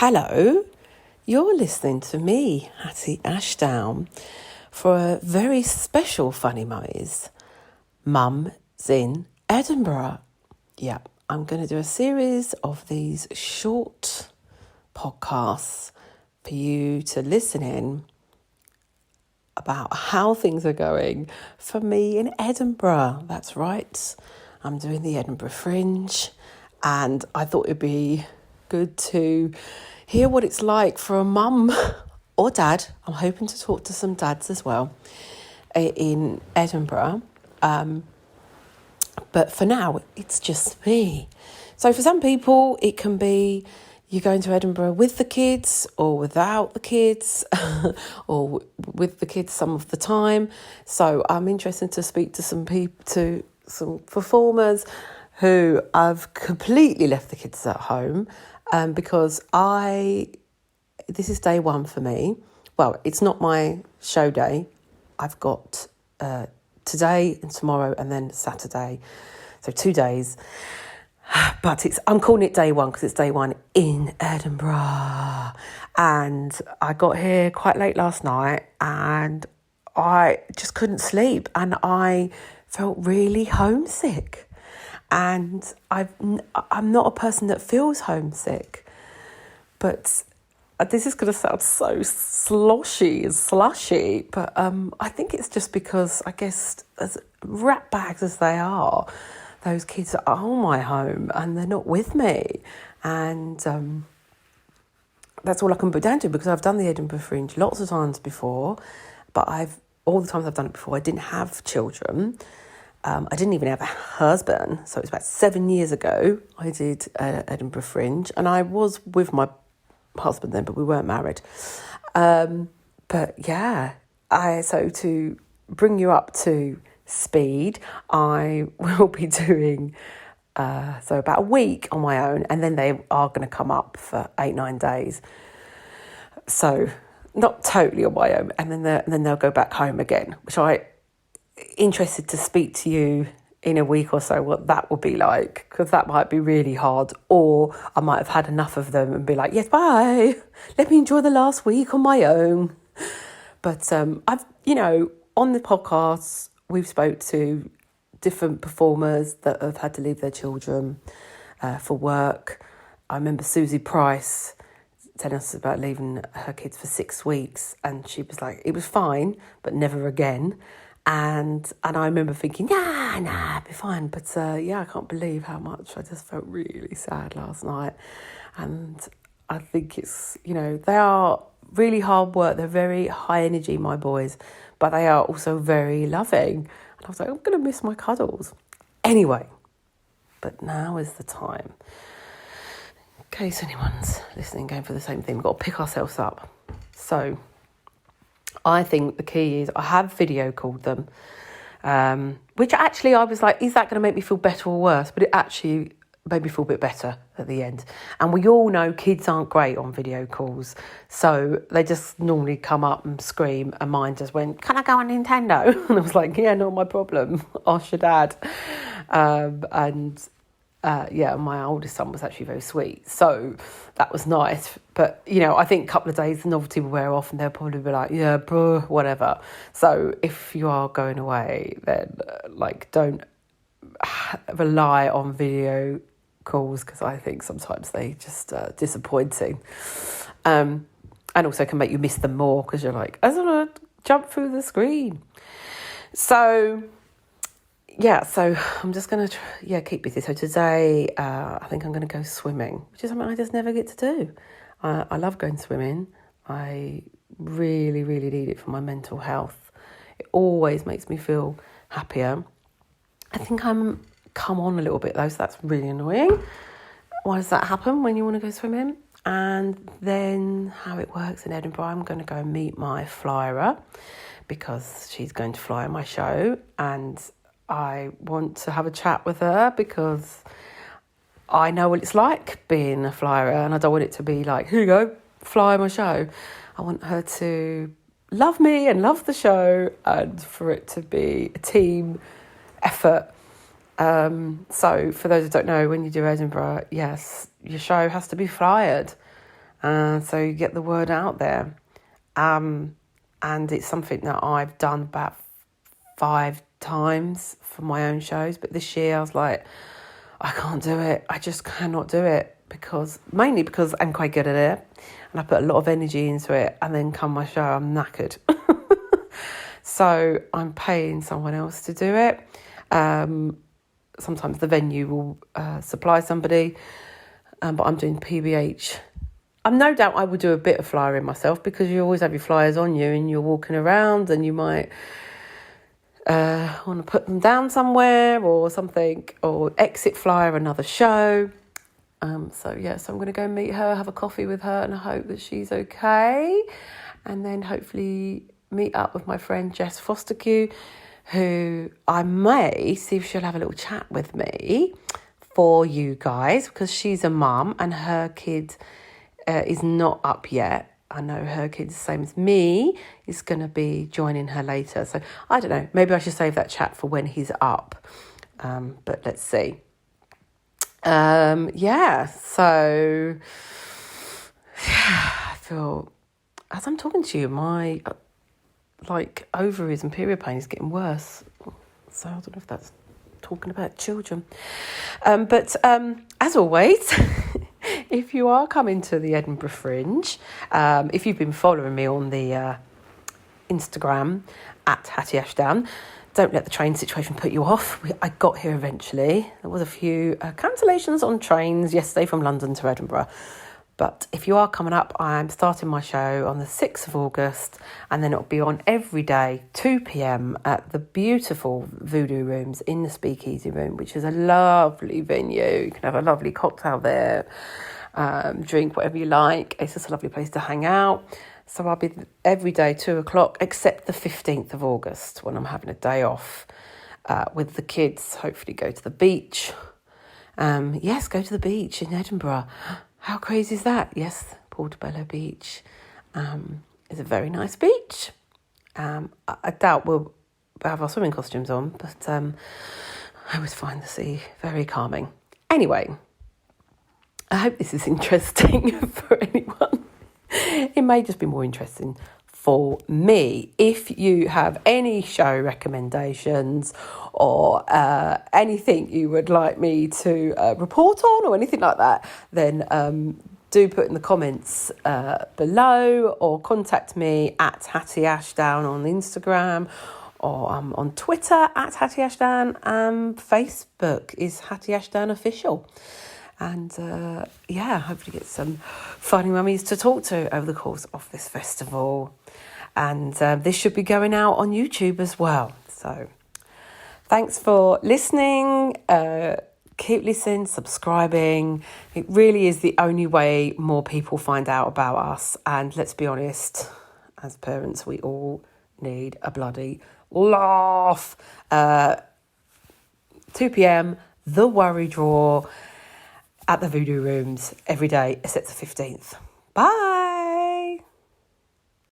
Hello, you're listening to me, Hatty Ashdown, for a very special Funny Mummies, Mums in Edinburgh. Yeah, I'm going to do a series of these short podcasts for you to listen in about how things are going for me in Edinburgh. That's right, I'm doing the Edinburgh Fringe, and I thought it'd be good to hear what it's like for a mum or dad. I'm hoping to talk to some dads as well in Edinburgh. But for now, it's just me. So for some people, it can be you're going to Edinburgh with the kids or without the kids or with the kids some of the time. So I'm interested to speak to some people, to some performers who have completely left the kids at home because this is day one for me. Well, it's not my show day. I've got today and tomorrow and then Saturday. So 2 days. But I'm calling it day one because it's day one in Edinburgh. And I got here quite late last night and I just couldn't sleep and I felt really homesick. And I'm not a person that feels homesick, but this is going to sound so slushy, but I think it's just because, I guess, as rat bags as they are, those kids are my home and they're not with me. And that's all I can put down to, because I've done the Edinburgh Fringe lots of times before, but all the times I've done it before, I didn't have children. I didn't even have a husband. So it was about 7 years ago I did Edinburgh Fringe. And I was with my husband then, but we weren't married. But yeah, so to bring you up to speed, I will be doing so about a week on my own. And then they are going to come up for 8-9 days. So not totally on my own. And then they'll go back home again, which interested to speak to you in a week or so what that will be like, because that might be really hard, or I might have had enough of them and be like, yes, bye, let me enjoy the last week on my own. But I've on the podcast we've spoke to different performers that have had to leave their children for work. I remember Susie Price telling us about leaving her kids for 6 weeks, and she was like, it was fine but never again. And I remember thinking, nah, it'll be fine. But I can't believe how much I just felt really sad last night. And I think it's, they are really hard work. They're very high energy, my boys, but they are also very loving. And I was like, I'm going to miss my cuddles. Anyway, but now is the time. In case anyone's listening, going for the same thing, we've got to pick ourselves up. So I think the key is I have video called them, which actually I was like, is that going to make me feel better or worse? But it actually made me feel a bit better at the end. And we all know kids aren't great on video calls. So they just normally come up and scream, and mine just went, can I go on Nintendo? And I was like, yeah, not my problem. Ask your dad. My oldest son was actually very sweet. So that was nice. But, I think a couple of days the novelty will wear off and they'll probably be like, yeah, bro, whatever. So if you are going away, then don't rely on video calls, because I think sometimes they just disappointing. And also can make you miss them more because you're like, I just want to jump through the screen. So so I'm just going to, keep busy. So today, I think I'm going to go swimming, which is something I just never get to do. I love going swimming. I really, really need it for my mental health. It always makes me feel happier. I think I'm come on a little bit though, so that's really annoying. Why does that happen when you want to go swimming? And then how it works in Edinburgh, I'm going to go and meet my flyer because she's going to fly on my show, and I want to have a chat with her because I know what it's like being a flyer, and I don't want it to be like, here you go, fly my show. I want her to love me and love the show, and for it to be a team effort. So for those who don't know, when you do Edinburgh, yes, your show has to be flyered. So you get the word out there. And it's something that I've done about 5 times for my own shows. But this year I was like, I can't do it. I just cannot do it mainly because I'm quite good at it. And I put a lot of energy into it. And then come my show, I'm knackered. So I'm paying someone else to do it. Sometimes the venue will supply somebody. But I'm doing PBH. No doubt I will do a bit of flyering myself, because you always have your flyers on you and you're walking around and you might want to put them down somewhere or something, or exit flyer another show. So I'm going to go meet her, have a coffee with her, and I hope that she's okay. And then hopefully meet up with my friend Jess Fosterque, who I may see if she'll have a little chat with me for you guys, because she's a mum and her kid is not up yet. I know her kid's the same as me, is going to be joining her later. So I don't know, maybe I should save that chat for when he's up. But let's see. So I feel, as I'm talking to you, my ovaries and period pain is getting worse. So I don't know if that's talking about children. But as always, if you are coming to the Edinburgh Fringe, if you've been following me on the Instagram at Hatty Ashdown, don't let the train situation put you off. I got here eventually. There was a few cancellations on trains yesterday from London to Edinburgh. But if you are coming up, I'm starting my show on the 6th of August, and then it'll be on every day, 2 p.m. at the beautiful VOODOO Rooms in the Speakeasy Room, which is a lovely venue. You can have a lovely cocktail there, drink whatever you like. It's just a lovely place to hang out. So I'll be every day, 2 o'clock, except the 15th of August, when I'm having a day off with the kids. Hopefully go to the beach. Yes, go to the beach in Edinburgh. How crazy is that? Yes, Portobello Beach is a very nice beach. I doubt we'll have our swimming costumes on, but I always find the sea very calming. Anyway, I hope this is interesting for anyone. It may just be more interesting for me. If you have any show recommendations or anything you would like me to report on or anything like that, then do put in the comments below, or contact me at Hatty Ashdown on Instagram, or on Twitter at Hatty Ashdown, and Facebook is Hatty Ashdown Official. And hopefully get some funny mummies to talk to over the course of this festival. And this should be going out on YouTube as well. So thanks for listening. Keep listening, subscribing. It really is the only way more people find out about us. And let's be honest, as parents, we all need a bloody laugh. 2 p.m, the worry draw at the VOODOO Rooms every day except the 15th. Bye.